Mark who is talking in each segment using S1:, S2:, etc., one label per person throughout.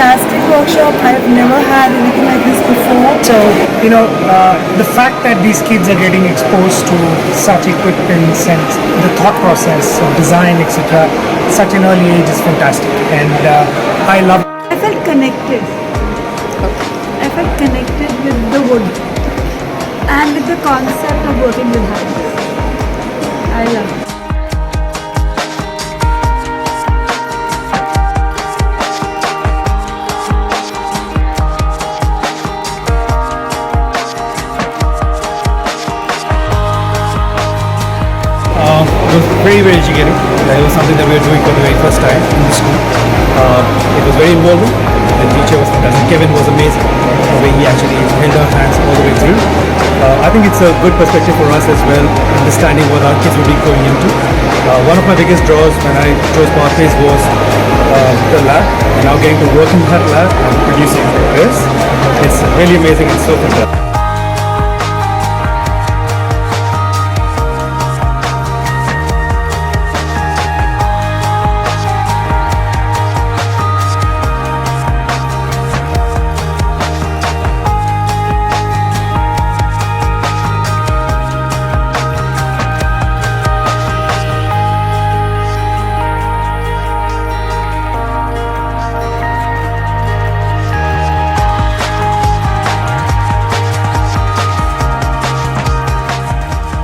S1: fantastic workshop. I have never had anything like this before.
S2: So, the fact that these kids are getting exposed to such equipments and the thought process of design, etc., at such an early age is fantastic. And I love.
S1: I felt connected. I felt connected with the wood and with the concept of working with hands. I love it.
S3: It was very, very educating. It was something that we were doing for the very first time in the school. It was very involving. The teacher was fantastic. Kevin was amazing. The way he actually held our hands all the way through. I think it's a good perspective for us as well, understanding what our kids will be going into. One of my biggest draws when I chose Pathways was the lab, and now getting to work in that lab and producing this. It's really amazing and so fantastic.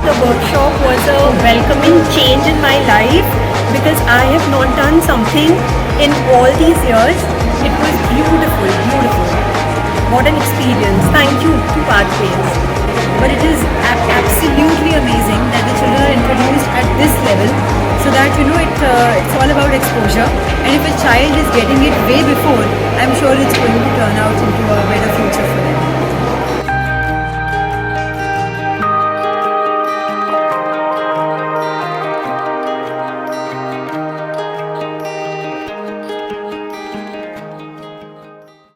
S4: The workshop was a welcoming change in my life because I have not done something in all these years. It was beautiful, beautiful. What an experience. Thank you to Pathways. But it is absolutely amazing that the children are introduced at this level so that it's all about exposure, and if a child is getting it way before, I'm sure it's going to turn out into a better future for them.